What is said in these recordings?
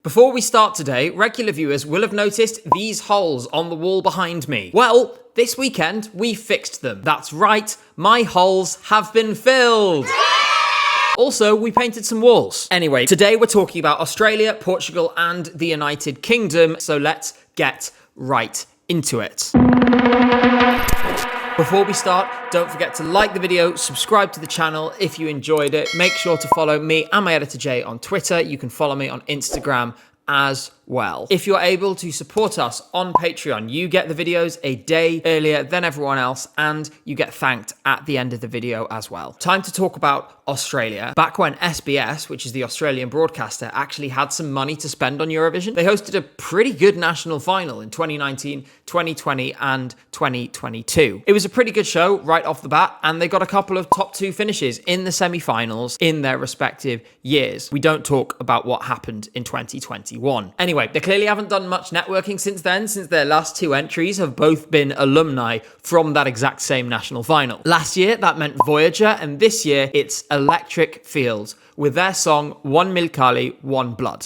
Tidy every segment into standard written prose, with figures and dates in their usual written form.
Before we start today, regular viewers will have noticed these holes on the wall behind me. Well, this weekend we fixed them. That's right, my holes have been filled. Also, we painted some walls. Anyway, today we're talking about Australia, Portugal, and the United Kingdom, so let's get right into it. Before we start, don't forget to like the video, subscribe to the channel if you enjoyed it. Make sure to follow me and my editor Jay on Twitter. You can follow me on Instagram as well. If you're able to support us on Patreon, you get the videos a day earlier than everyone else, and you get thanked at the end of the video as well. Time to talk about Australia. Back when SBS, which is the Australian broadcaster, actually had some money to spend on Eurovision, they hosted a pretty good national final in 2019, 2020, and 2022. It was a pretty good show right off the bat, and they got a couple of top 2 finishes in the semi-finals in their respective years. We don't talk about what happened in 2021. Anyway, they clearly haven't done much networking since then, since their last 2 entries have both been alumni from that exact same national final. Last year, that meant Voyager, and this year, it's Electric Fields with their song One Milkali, One Blood.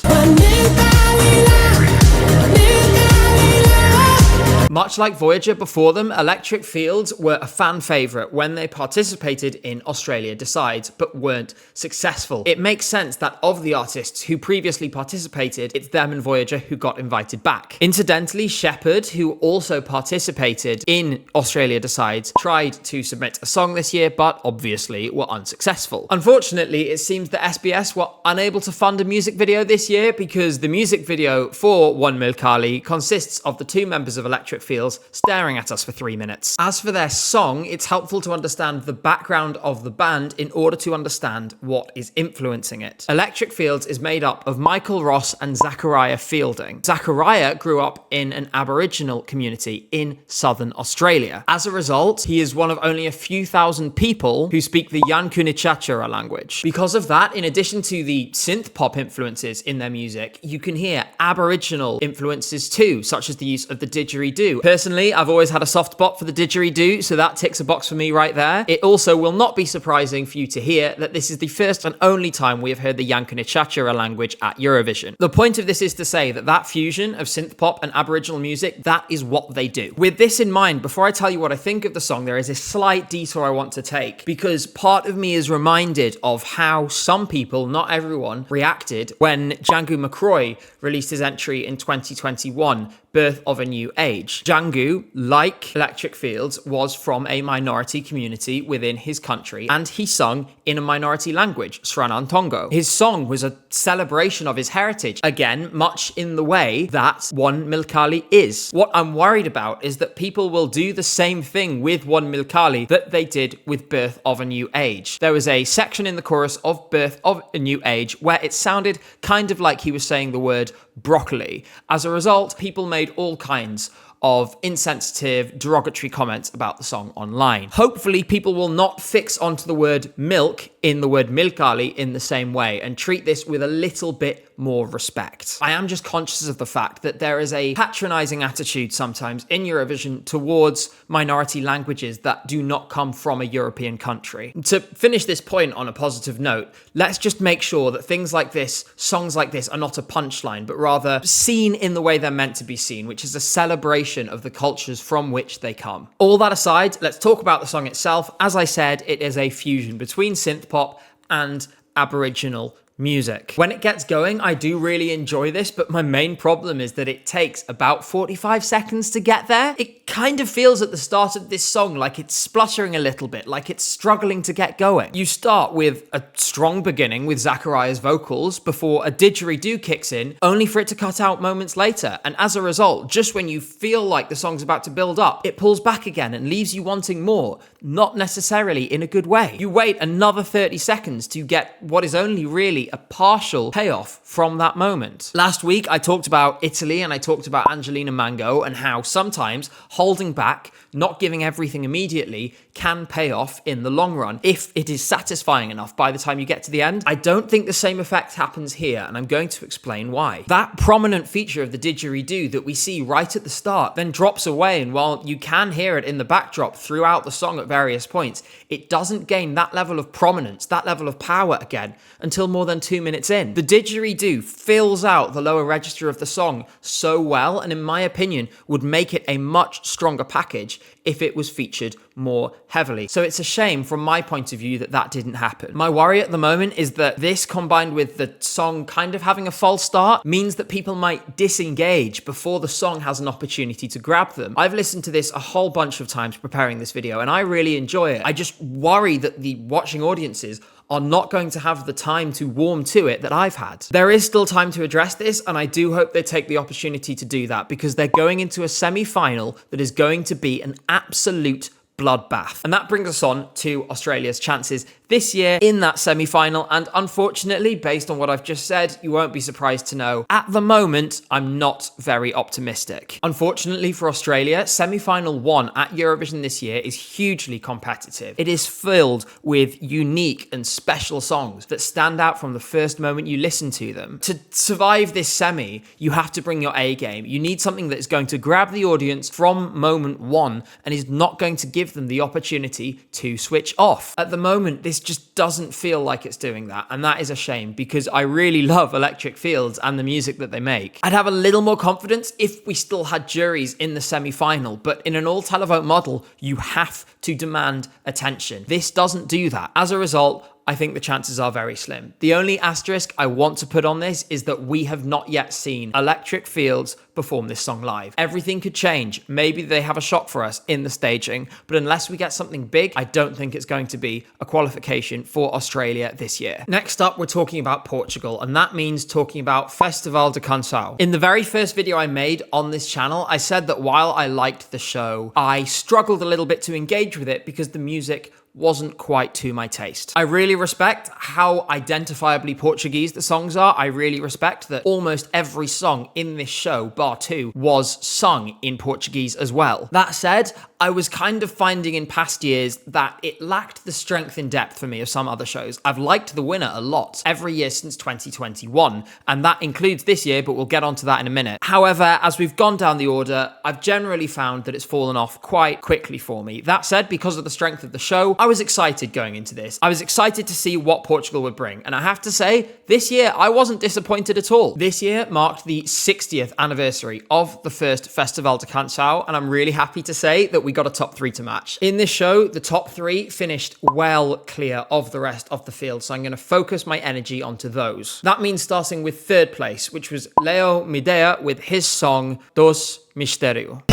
Much like Voyager before them, Electric Fields were a fan favourite when they participated in Australia Decides, but weren't successful. It makes sense that of the artists who previously participated, it's them and Voyager who got invited back. Incidentally, Shepherd, who also participated in Australia Decides, tried to submit a song this year, but obviously were unsuccessful. Unfortunately, it seems that SBS were unable to fund a music video this year because the music video for One Milkali consists of the 2 members of Electric Fields staring at us for 3 minutes. As for their song, it's helpful to understand the background of the band in order to understand what is influencing it. Electric Fields is made up of Michael Ross and Zachariah Fielding. Zachariah grew up in an Aboriginal community in southern Australia. As a result, he is one of only a few thousand people who speak the Yankunichachara language. Because of that, in addition to the synth pop influences in their music, you can hear Aboriginal influences too, such as the use of the didgeridoo. Personally, I've always had a soft spot for the didgeridoo, so that ticks a box for me right there. It also will not be surprising for you to hear that this is the first and only time we have heard the Yankunichachara language at Eurovision. The point of this is to say that that fusion of synth pop and Aboriginal music, that is what they do. With this in mind, before I tell you what I think of the song, there is a slight detour I want to take, because part of me is reminded of how some people, not everyone, reacted when Django McCroy released his entry in 2021, Birth of a New Age. Django, like Electric Fields, was from a minority community within his country, and he sung in a minority language, Sranan Tongo. His song was a celebration of his heritage, again, much in the way that One Milkali is. What I'm worried about is that people will do the same thing with One Milkali that they did with Birth of a New Age. There was a section in the chorus of Birth of a New Age where it sounded kind of like he was saying the word broccoli. As a result, people made all kinds of insensitive, derogatory comments about the song online. Hopefully, people will not fix onto the word milk in the word milkali in the same way and treat this with a little bit more respect. I am just conscious of the fact that there is a patronizing attitude sometimes in Eurovision towards minority languages that do not come from a European country. To finish this point on a positive note, let's just make sure that things like this, songs like this, are not a punchline, but rather seen in the way they're meant to be seen, which is a celebration of the cultures from which they come. All that aside, let's talk about the song itself. As I said, it is a fusion between synth pop and Aboriginal music. When it gets going, I do really enjoy this, but my main problem is that it takes about 45 seconds to get there. It kind of feels at the start of this song like it's spluttering a little bit, like it's struggling to get going. You start with a strong beginning with Zachariah's vocals before a didgeridoo kicks in, only for it to cut out moments later. And as a result, just when you feel like the song's about to build up, it pulls back again and leaves you wanting more, not necessarily in a good way. You wait another 30 seconds to get what is only really a partial payoff from that moment. Last week, I talked about Italy and I talked about Angelina Mango and how sometimes holding back, not giving everything immediately, can pay off in the long run if it is satisfying enough by the time you get to the end. I don't think the same effect happens here, and I'm going to explain why. That prominent feature of the didgeridoo that we see right at the start then drops away, and while you can hear it in the backdrop throughout the song at various points, it doesn't gain that level of prominence, that level of power again, until more than than 2 minutes in. The didgeridoo fills out the lower register of the song so well, and in my opinion, would make it a much stronger package if it was featured more heavily. So it's a shame from my point of view that that didn't happen. My worry at the moment is that this, combined with the song kind of having a false start, means that people might disengage before the song has an opportunity to grab them. I've listened to this a whole bunch of times preparing this video, and I really enjoy it. I just worry that the watching audiences are not going to have the time to warm to it that I've had. There is still time to address this, and I do hope they take the opportunity to do that, because they're going into a semi-final that is going to be an absolute bloodbath. And that brings us on to Australia's chances this year in that semi-final, and unfortunately, based on what I've just said, you won't be surprised to know, at the moment, I'm not very optimistic. Unfortunately for Australia, semi-final 1 at Eurovision this year is hugely competitive. It is filled with unique and special songs that stand out from the first moment you listen to them. To survive this semi, you have to bring your A game. You need something that is going to grab the audience from moment 1 and is not going to give them the opportunity to switch off. At the moment, this just doesn't feel like it's doing that, and that is a shame, because I really love Electric Fields and the music that they make. I'd have a little more confidence if we still had juries in the semi-final, but in an all-televote model, you have to demand attention. This doesn't do that. As a result, I think the chances are very slim. The only asterisk I want to put on this is that we have not yet seen Electric Fields perform this song live. Everything could change. Maybe they have a shock for us in the staging, but unless we get something big, I don't think it's going to be a qualification for Australia this year. Next up, we're talking about Portugal, and that means talking about Festival de Canção. In the very first video I made on this channel, I said that while I liked the show, I struggled a little bit to engage with it because the music wasn't quite to my taste. I really respect how identifiably Portuguese the songs are. I really respect that almost every song in this show, bar 2, was sung in Portuguese as well. That said, I was kind of finding in past years that it lacked the strength and depth for me of some other shows. I've liked The Winner a lot every year since 2021, and that includes this year, but we'll get onto that in a minute. However, as we've gone down the order, I've generally found that it's fallen off quite quickly for me. That said, because of the strength of the show, I was excited going into this. I was excited to see what Portugal would bring, and I have to say, this year I wasn't disappointed at all. This year marked the 60th anniversary of the first Festival de Canção, and I'm really happy to say that we got a top 3 to match. In this show, the top 3 finished well clear of the rest of the field, so I'm going to focus my energy onto those. That means starting with 3rd place, which was Leo Midea with his song Dos Mistério.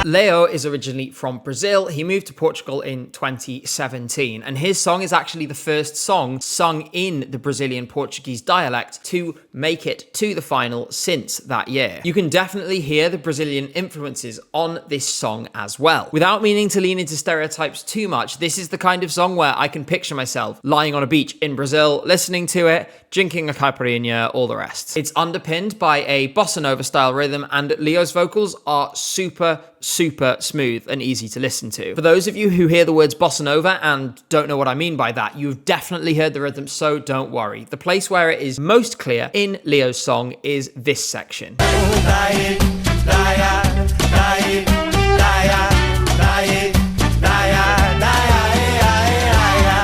Leo is originally from Brazil. He moved to Portugal in 2017, and his song is actually the first song sung in the Brazilian Portuguese dialect to make it to the final since that year. You can definitely hear the Brazilian influences on this song as well. Without meaning to lean into stereotypes too much, this is the kind of song where I can picture myself lying on a beach in Brazil, listening to it, drinking a caipirinha, all the rest. It's underpinned by a bossa nova style rhythm, and Leo's vocals are super smooth and easy to listen to. For those of you who hear the words bossa nova and don't know what I mean by that, you've definitely heard the rhythm, so don't worry. The place where it is most clear in Leo's song is this section.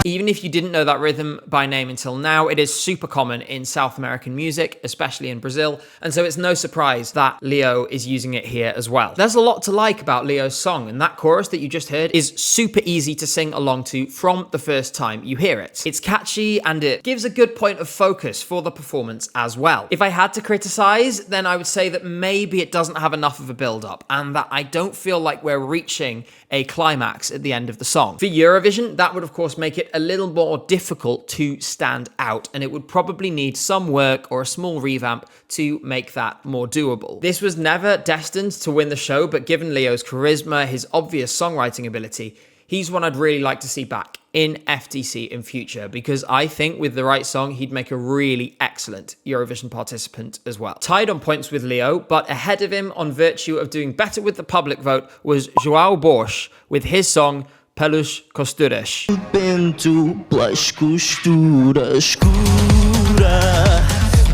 Even if you didn't know that rhythm by name until now, it is super common in South American music, especially in Brazil, and so it's no surprise that Leo is using it here as well. There's a lot to like about Leo's song, and that chorus that you just heard is super easy to sing along to from the first time you hear it. It's catchy, and it gives a good point of focus for the performance as well. If I had to criticize, then I would say that maybe it doesn't have enough of a build-up, and that I don't feel like we're reaching a climax at the end of the song. For Eurovision, that would of course make it a little more difficult to stand out, and it would probably need some work or a small revamp to make that more doable. This was never destined to win the show, but given Leo's charisma, his obvious songwriting ability, he's one I'd really like to see back in FTC in future, because I think with the right song, he'd make a really excellent Eurovision participant as well. Tied on points with Leo, but ahead of him on virtue of doing better with the public vote was João Borges with his song Pelas Costuras. Bento pelas costuras escura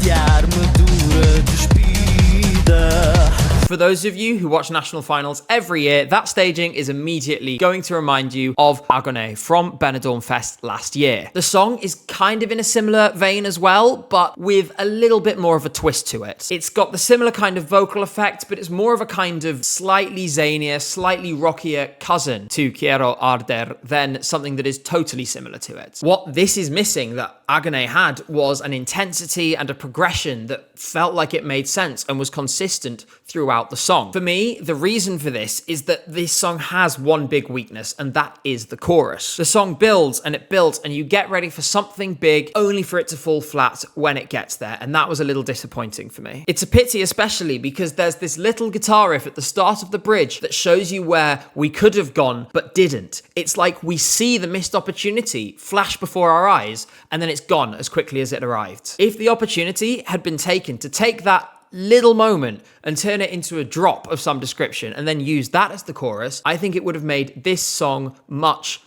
de armadura despida. For those of you who watch national finals every year, that staging is immediately going to remind you of Agone from Benidorm Fest last year. The song is kind of in a similar vein as well, but with a little bit more of a twist to it. It's got the similar kind of vocal effect, but it's more of a kind of slightly zanier, slightly rockier cousin to Quiero Arder than something that is totally similar to it. What this is missing that Agone had was an intensity and a progression that felt like it made sense and was consistent throughout the song. For me, the reason for this is that this song has one big weakness, and that is the chorus. The song builds and it builds, and you get ready for something big only for it to fall flat when it gets there, and that was a little disappointing for me. It's a pity, especially because there's this little guitar riff at the start of the bridge that shows you where we could have gone but didn't. It's like we see the missed opportunity flash before our eyes, and then it's gone as quickly as it arrived. If the opportunity had been taken to take that little moment and turn it into a drop of some description and then use that as the chorus, I think it would have made this song much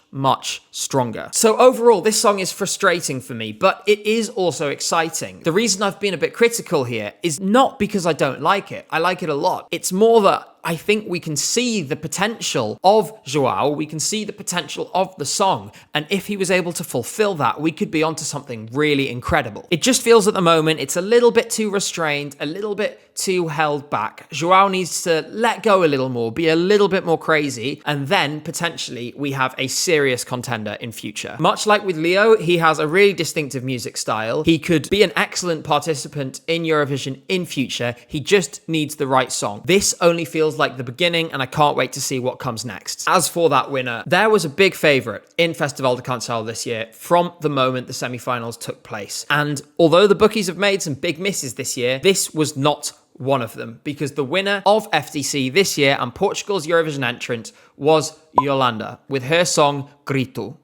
stronger. So overall, this song is frustrating for me, but it is also exciting. The reason I've been a bit critical here is not because I don't like it. I like it a lot. It's more that I think we can see the potential of Joao, we can see the potential of the song, and if he was able to fulfill that, we could be onto something really incredible. It just feels at the moment it's a little bit too restrained, a little bit too held back. Joao needs to let go a little more, be a little bit more crazy, and then potentially we have a serious contender in future. Much like with Leo, he has a really distinctive music style. He could be an excellent participant in Eurovision in future. He just needs the right song. This only feels like the beginning, and I can't wait to see what comes next. As for that winner, there was a big favourite in Festival de Cancel this year from the moment the semi-finals took place. And although the bookies have made some big misses this year, this was not one of them, because the winner of FDC this year and Portugal's Eurovision entrant was Yolanda with her song Grito.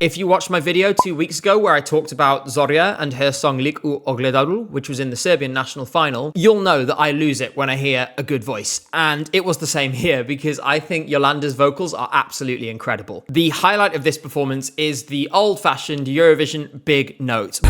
If you watched my video 2 weeks ago where I talked about Zorya and her song Lik u Ogledadul, which was in the Serbian national final, you'll know that I lose it when I hear a good voice. And it was the same here, because I think Yolanda's vocals are absolutely incredible. The highlight of this performance is the old-fashioned Eurovision big note.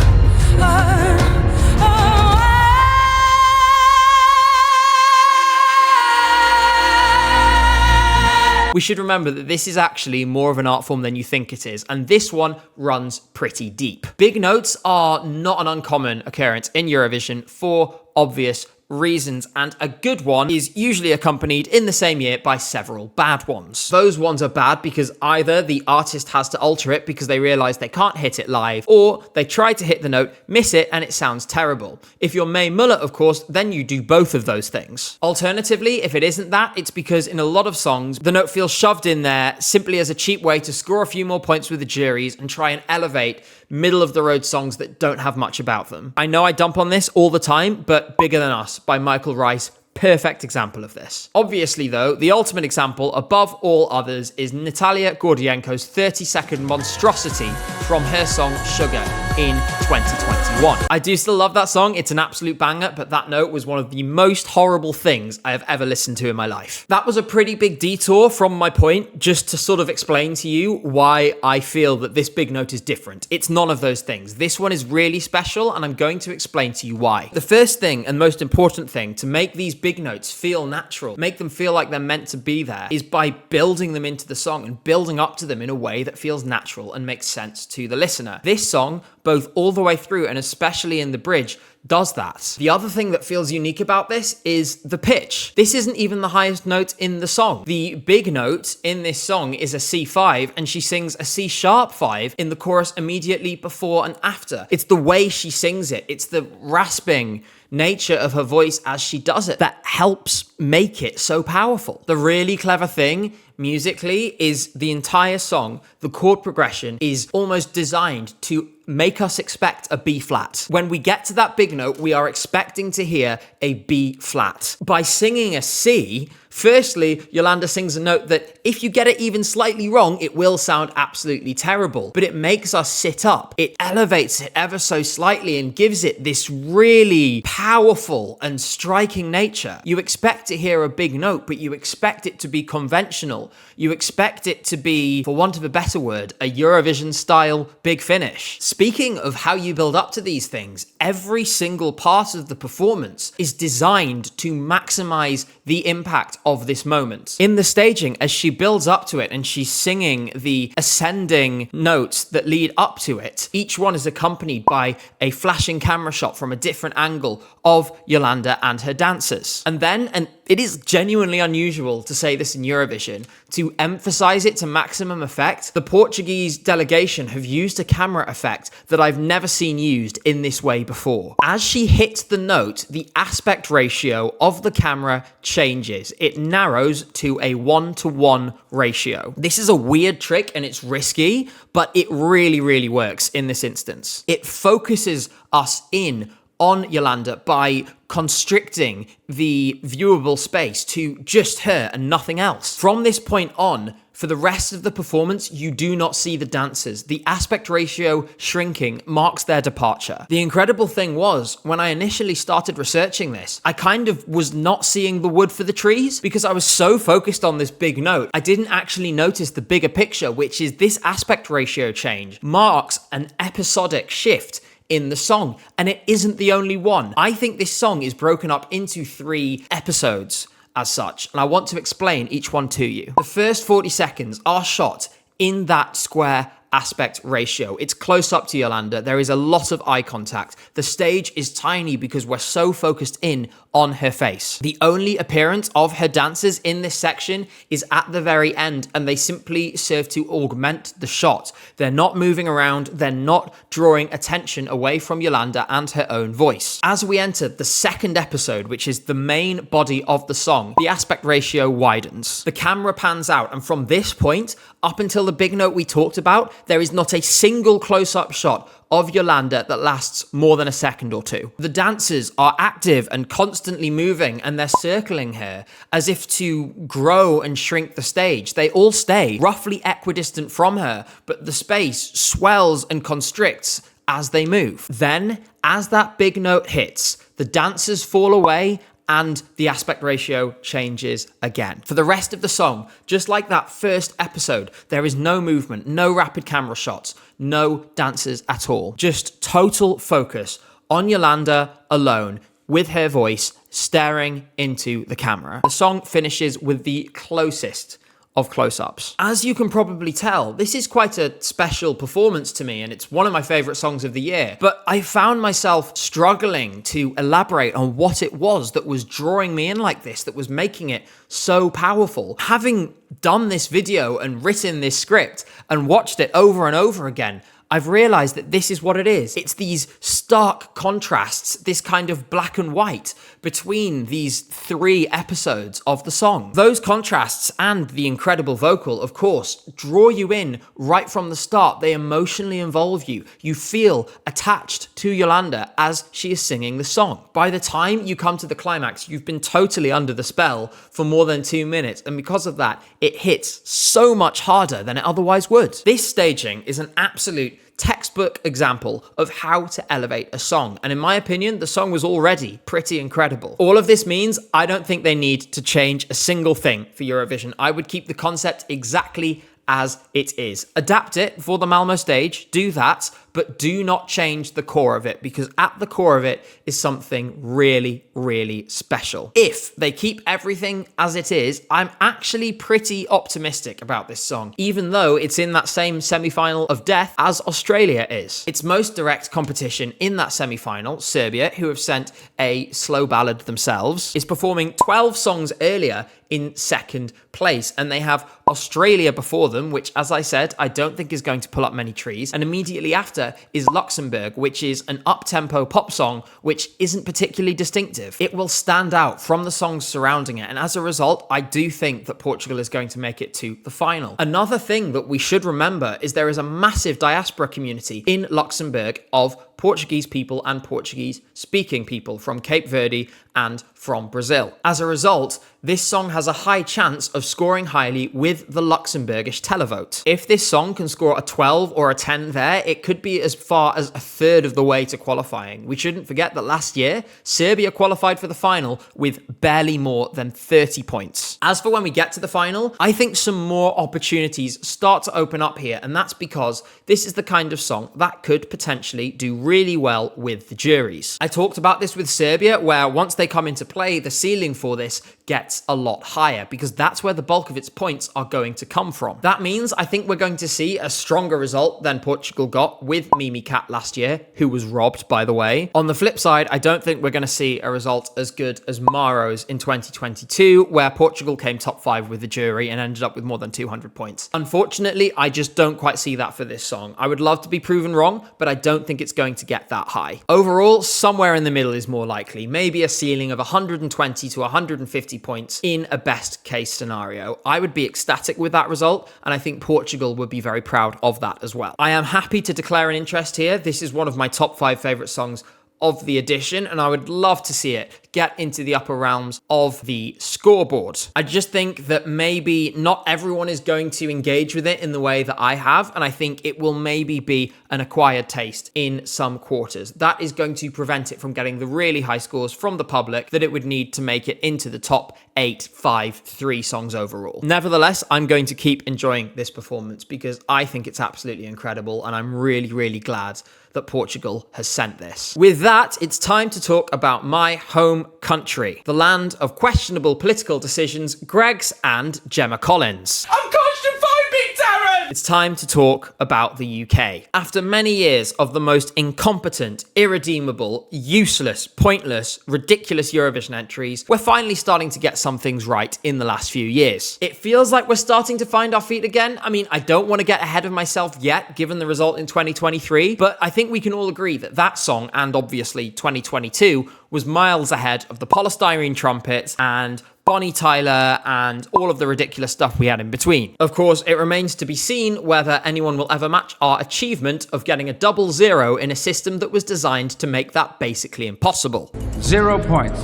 We should remember that this is actually more of an art form than you think it is, and this one runs pretty deep. Big notes are not an uncommon occurrence in Eurovision for obvious reasons, and a good one is usually accompanied in the same year by several bad ones. Those ones are bad because either the artist has to alter it because they realize they can't hit it live, or they try to hit the note, miss it, and it sounds terrible. If you're May Muller, of course, then you do both of those things. Alternatively, if it isn't that, it's because in a lot of songs, the note feels shoved in there simply as a cheap way to score a few more points with the juries and try and elevate middle-of-the-road songs that don't have much about them. I know I dump on this all the time, but Bigger Than Us by Michael Rice, perfect example of this. Obviously, though, the ultimate example above all others is Natalia Gordienko's 30-second monstrosity from her song Sugar in 2021. I do still love that song, it's an absolute banger, but that note was one of the most horrible things I have ever listened to in my life. That was a pretty big detour from my point, just to sort of explain to you why I feel that this big note is different. It's none of those things. This one is really special, and I'm going to explain to you why. The first thing and most important thing to make these big notes feel natural, make them feel like they're meant to be there, is by building them into the song and building up to them in a way that feels natural and makes sense to the listener. This song, both all the way through and especially in the bridge, does that. The other thing that feels unique about this is the pitch. This isn't even the highest note in the song. The big note in this song is a C5, and she sings a C sharp 5 in the chorus immediately before and after. It's the way she sings it. It's the rasping nature of her voice as she does it that helps make it so powerful. The really clever thing musically is the entire song, the chord progression is almost designed to make us expect a B flat. When we get to that big note, we are expecting to hear a B flat. By singing a C, firstly, Yolanda sings a note that if you get it even slightly wrong, it will sound absolutely terrible, but it makes us sit up. It elevates it ever so slightly and gives it this really powerful and striking nature. You expect to hear a big note, but you expect it to be conventional. final. You expect it to be, for want of a better word, a Eurovision-style big finish. Speaking of how you build up to these things, every single part of the performance is designed to maximize the impact of this moment. In the staging, as she builds up to it and she's singing the ascending notes that lead up to it, each one is accompanied by a flashing camera shot from a different angle of Yolanda and her dancers. And then, and it is genuinely unusual to say this in Eurovision, to emphasize it to maximum effect, the Portuguese delegation have used a camera effect that I've never seen used in this way before. As she hits the note, the aspect ratio of the camera changes. It narrows to a 1-to-1 ratio. This is a weird trick and it's risky, but it really, really works in this instance. It focuses us in on Yolanda by constricting the viewable space to just her and nothing else. From this point on, for the rest of the performance, you do not see the dancers. The aspect ratio shrinking marks their departure. The incredible thing was, when I initially started researching this, I kind of was not seeing the wood for the trees because I was so focused on this big note. I didn't actually notice the bigger picture, which is this aspect ratio change marks an episodic shift in the song, and it isn't the only one. I think this song is broken up into 3 episodes as such, and I want to explain each one to you. The first 40 seconds are shot in that square aspect ratio. It's close up to Yolanda. There is a lot of eye contact. The stage is tiny because we're so focused in on her face. The only appearance of her dancers in this section is at the very end, and they simply serve to augment the shot. They're not moving around. They're not drawing attention away from Yolanda and her own voice. As we enter the second episode, which is the main body of the song, the aspect ratio widens. The camera pans out, and from this point, up until the big note we talked about, there is not a single close-up shot of Yolanda that lasts more than a second or two. The dancers are active and constantly moving, and they're circling her as if to grow and shrink the stage. They all stay roughly equidistant from her, but the space swells and constricts as they move. Then, as that big note hits, the dancers fall away and the aspect ratio changes again. For the rest of the song, just like that first episode, there is no movement, no rapid camera shots, no dancers at all. Just total focus on Yolanda alone with her voice staring into the camera. The song finishes with the closest of close-ups. As you can probably tell, this is quite a special performance to me, and it's one of my favorite songs of the year. But I found myself struggling to elaborate on what it was that was drawing me in like this, that was making it so powerful. Having done this video and written this script and watched it over and over again, I've realized that this is what it is. It's these stark contrasts, this kind of black and white between these 3 episodes of the song. Those contrasts and the incredible vocal, of course, draw you in right from the start. They emotionally involve you. You feel attached to Yolanda as she is singing the song. By the time you come to the climax, you've been totally under the spell for more than 2 minutes, and because of that, it hits so much harder than it otherwise would. This staging is an absolute textbook example of how to elevate a song, and in my opinion, the song was already pretty incredible. All of this means I don't think they need to change a single thing for Eurovision. I would keep the concept exactly as it is. Adapt it for the Malmo stage, do that, but do not change the core of it, because at the core of it is something really, really special. If they keep everything as it is, I'm actually pretty optimistic about this song, even though it's in that same semi-final of death as Australia is. Its most direct competition in that semi-final, Serbia, who have sent a slow ballad themselves, is performing 12 songs earlier in second place, and they have Australia before them, which, as I said, I don't think is going to pull up many trees, and immediately after is Luxembourg, which is an up-tempo pop song which isn't particularly distinctive. It will stand out from the songs surrounding it, and as a result, I do think that Portugal is going to make it to the final. Another thing that we should remember is there is a massive diaspora community in Luxembourg of Portuguese people and Portuguese-speaking people from Cape Verde and from Brazil. As a result, this song has a high chance of scoring highly with the Luxembourgish televote. If this song can score a 12 or a 10 there, it could be as far as a third of the way to qualifying. We shouldn't forget that last year, Serbia qualified for the final with barely more than 30 points. As for when we get to the final, I think some more opportunities start to open up here, and that's because this is the kind of song that could potentially do really well with the juries. I talked about this with Serbia, where once they come into play, the ceiling for this gets a lot higher because that's where the bulk of its points are going to come from. That means I think we're going to see a stronger result than Portugal got with Mimi Cat last year, who was robbed, by the way. On the flip side, I don't think we're going to see a result as good as Maro's in 2022, where Portugal came top 5 with the jury and ended up with more than 200 points. Unfortunately, I just don't quite see that for this song. I would love to be proven wrong, but I don't think it's going to get that high. Overall, somewhere in the middle is more likely. Maybe a ceiling of 120 to 150 points in a best case scenario. I would be ecstatic with that result, and I think Portugal would be very proud of that as well. I am happy to declare an interest here. This is one of my top 5 favorite songs of the edition, and I would love to see it get into the upper realms of the scoreboard. I just think that maybe not everyone is going to engage with it in the way that I have, and I think it will maybe be an acquired taste in some quarters. That is going to prevent it from getting the really high scores from the public that it would need to make it into the top 8, 5, 3 songs overall. Nevertheless, I'm going to keep enjoying this performance because I think it's absolutely incredible, and I'm really, really glad that Portugal has sent this. With that, it's time to talk about my home country, the land of questionable political decisions, Greggs and Gemma Collins. I'm claustrophobic, Darren! It's time to talk about the UK. After many years of the most incompetent, irredeemable, useless, pointless, ridiculous Eurovision entries, we're finally starting to get some things right in the last few years. It feels like we're starting to find our feet again. I mean, I don't want to get ahead of myself yet, given the result in 2023, but I think we can all agree that that song, and obviously 2022, was miles ahead of the polystyrene trumpets and Bonnie Tyler and all of the ridiculous stuff we had in between. Of course, it remains to be seen whether anyone will ever match our achievement of getting a 00 in a system that was designed to make that basically impossible. 0 points.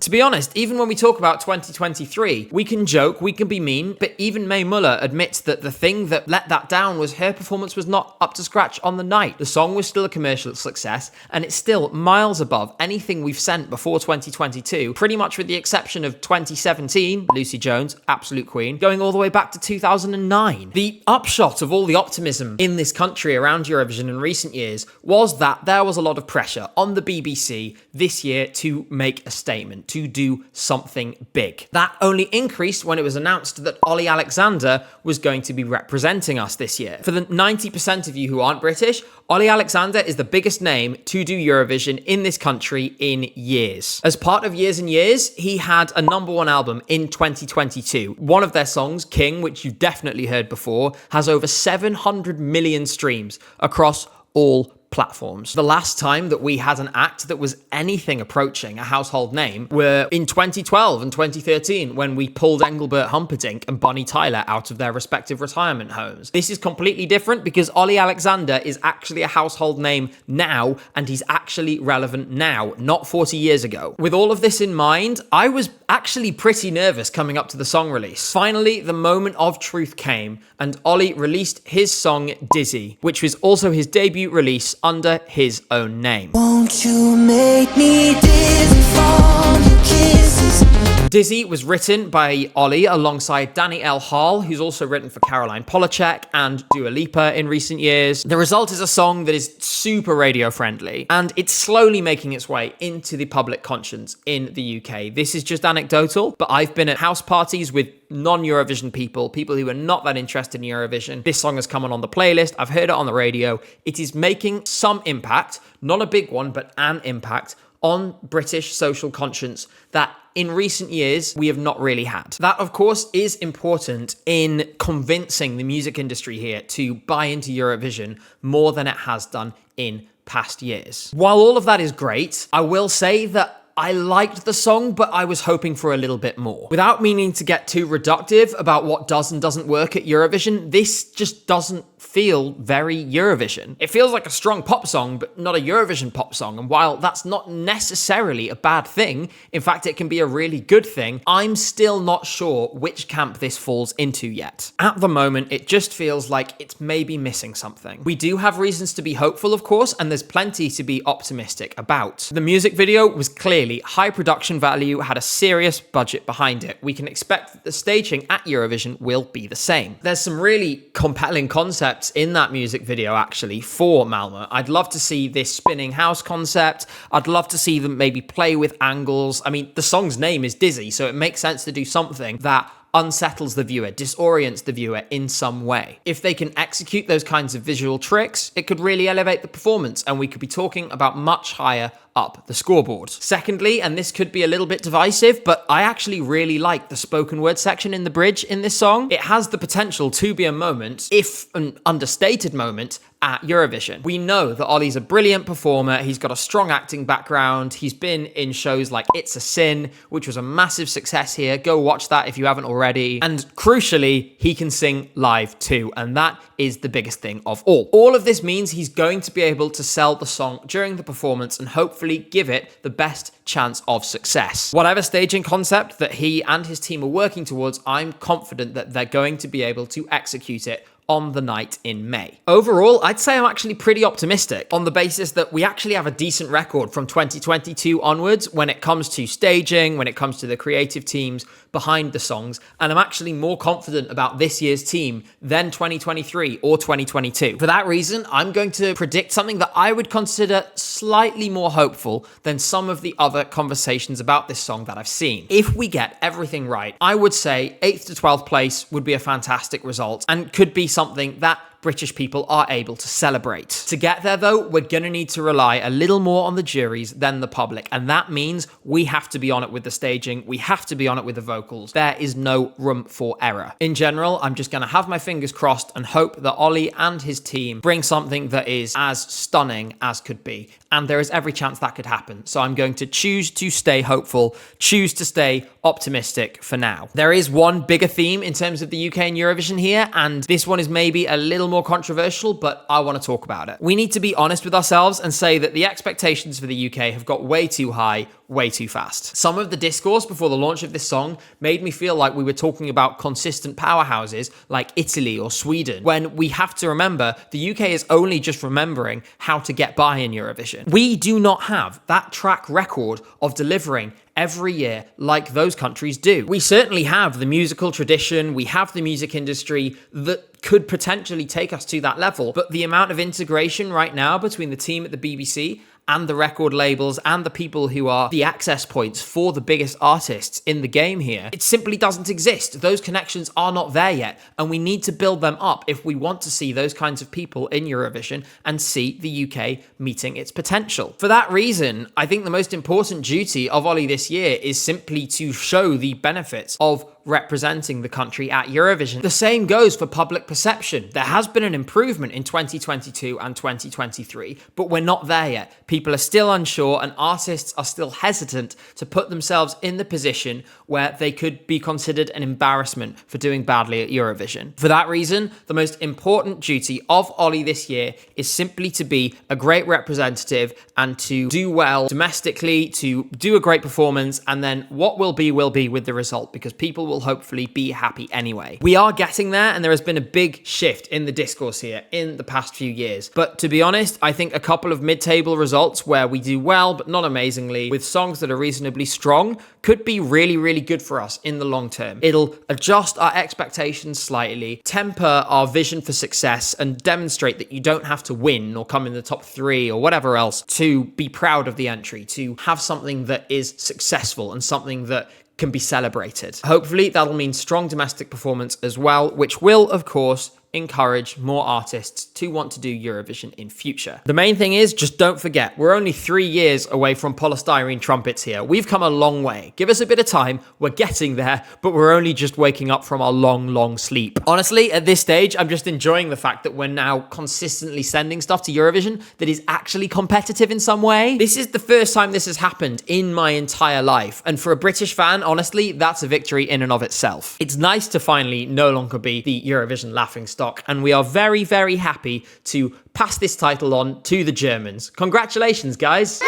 To be honest, even when we talk about 2023, we can joke, we can be mean, but even Mae Muller admits that the thing that let that down was her performance was not up to scratch on the night. The song was still a commercial success, and it's still miles above anything we've sent before 2022, pretty much with the exception of 2017, Lucy Jones, absolute queen, going all the way back to 2009. The upshot of all the optimism in this country around Eurovision in recent years was that there was a lot of pressure on the BBC this year to make a statement, to do something big. That only increased when it was announced that Ollie Alexander was going to be representing us this year. For the 90% of you who aren't British, Ollie Alexander is the biggest name to do Eurovision in this country in years. As part of Years and Years, he had a #1 album in 2022. One of their songs, King, which you've definitely heard before, has over 700 million streams across all platforms. The last time that we had an act that was anything approaching a household name were in 2012 and 2013 when we pulled Engelbert Humperdinck and Bonnie Tyler out of their respective retirement homes. This is completely different because Ollie Alexander is actually a household name now, and he's actually relevant now, not 40 years ago. With all of this in mind, I was actually pretty nervous coming up to the song release. Finally, the moment of truth came, and Ollie released his song Dizzy, which was also his debut release under his own name. Won't you make me dizzy from your kisses? Dizzy was written by Ollie alongside Danny L. Hall, who's also written for Caroline Polachek and Dua Lipa in recent years. The result is a song that is super radio friendly, and it's slowly making its way into the public conscience in the UK. This is just anecdotal, but I've been at house parties with non-Eurovision people who are not that interested in Eurovision. This song has come on the playlist. I've heard it on the radio. It is making some impact, not a big one, but an impact on British social conscience that in recent years we have not really had. That, of course, is important in convincing the music industry here to buy into Eurovision more than it has done in past years. While all of that is great, I will say that I liked the song, but I was hoping for a little bit more. Without meaning to get too reductive about what does and doesn't work at Eurovision, this just doesn't feel very Eurovision. It feels like a strong pop song, but not a Eurovision pop song. And while that's not necessarily a bad thing, in fact, it can be a really good thing, I'm still not sure which camp this falls into yet. At the moment, it just feels like it's maybe missing something. We do have reasons to be hopeful, of course, and there's plenty to be optimistic about. The music video was clearly high production value, had a serious budget behind it. We can expect that the staging at Eurovision will be the same. There's some really compelling concepts in that music video, actually, for Malmö. I'd love to see this spinning house concept. I'd love to see them maybe play with angles. I mean, the song's name is Dizzy, so it makes sense to do something that unsettles the viewer, disorients the viewer in some way. If they can execute those kinds of visual tricks, it could really elevate the performance, and we could be talking about much higher up the scoreboard. Secondly, and this could be a little bit divisive, but I actually really like the spoken word section in the bridge in this song. It has the potential to be a moment, if an understated moment, at Eurovision. We know that Ollie's a brilliant performer. He's got a strong acting background. He's been in shows like It's a Sin, which was a massive success here. Go watch that if you haven't already. And crucially, he can sing live too, and that is the biggest thing of all. All of this means he's going to be able to sell the song during the performance and hopefully give it the best chance of success. Whatever staging concept that he and his team are working towards, I'm confident that they're going to be able to execute it on the night in May. Overall, I'd say I'm actually pretty optimistic on the basis that we actually have a decent record from 2022 onwards when it comes to staging, when it comes to the creative teams behind the songs, and I'm actually more confident about this year's team than 2023 or 2022. For that reason, I'm going to predict something that I would consider slightly more hopeful than some of the other conversations about this song that I've seen. If we get everything right, I would say 8th to 12th place would be a fantastic result and could be something that British people are able to celebrate. To get there though, we're gonna need to rely a little more on the juries than the public, and that means we have to be on it with the staging, we have to be on it with the vocals. There is no room for error. In general, I'm just gonna have my fingers crossed and hope that Ollie and his team bring something that is as stunning as could be, and there is every chance that could happen. So I'm going to choose to stay hopeful, choose to stay optimistic for now. There is one bigger theme in terms of the UK and Eurovision here, and this one is maybe a little more controversial, but I want to talk about it. We need to be honest with ourselves and say that the expectations for the UK have got way too high, way too fast. Some of the discourse before the launch of this song made me feel like we were talking about consistent powerhouses like Italy or Sweden, when we have to remember the UK is only just remembering how to get by in Eurovision. We do not have that track record of delivering every year like those countries do. We certainly have the musical tradition, we have the music industry that could potentially take us to that level, but the amount of integration right now between the team at the BBC and the record labels and the people who are the access points for the biggest artists in the game here, it simply doesn't exist. Those connections are not there yet, and we need to build them up if we want to see those kinds of people in Eurovision and see the UK meeting its potential. For that reason, I think the most important duty of Ollie this year is simply to show the benefits of representing the country at Eurovision. The same goes for public perception. There has been an improvement in 2022 and 2023, but we're not there yet. People are still unsure and artists are still hesitant to put themselves in the position where they could be considered an embarrassment for doing badly at Eurovision. For that reason, the most important duty of Ollie this year is simply to be a great representative and to do well domestically, to do a great performance, and then what will be with the result, because people will hopefully be happy anyway. We are getting there, and there has been a big shift in the discourse here in the past few years. But to be honest, I think a couple of mid-table results where we do well, but not amazingly, with songs that are reasonably strong, could be really, really good for us in the long term. It'll adjust our expectations slightly, temper our vision for success, and demonstrate that you don't have to win or come in the top 3 or whatever else to be proud of the entry, to have something that is successful and something that can be celebrated. Hopefully that'll mean strong domestic performance as well, which will, of course, encourage more artists to want to do Eurovision in future. The main thing is, just don't forget, we're only 3 years away from polystyrene trumpets here. We've come a long way. Give us a bit of time, we're getting there, but we're only just waking up from our long, long sleep. Honestly, at this stage, I'm just enjoying the fact that we're now consistently sending stuff to Eurovision that is actually competitive in some way. This is the first time this has happened in my entire life, and for a British fan, honestly, that's a victory in and of itself. It's nice to finally no longer be the Eurovision laughingstock stock, and we are very, very happy to pass this title on to the Germans. Congratulations, guys!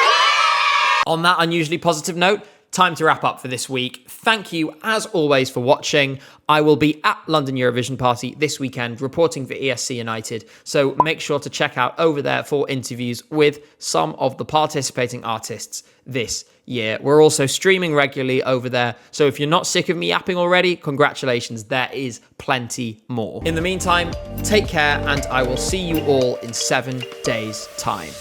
On that unusually positive note, time to wrap up for this week. Thank you, as always, for watching. I will be at London Eurovision Party this weekend, reporting for ESC United, so make sure to check out over there for interviews with some of the participating artists this year. We're also streaming regularly over there, so if you're not sick of me yapping already, congratulations, there is plenty more. In the meantime, take care, and I will see you all in 7 days' time.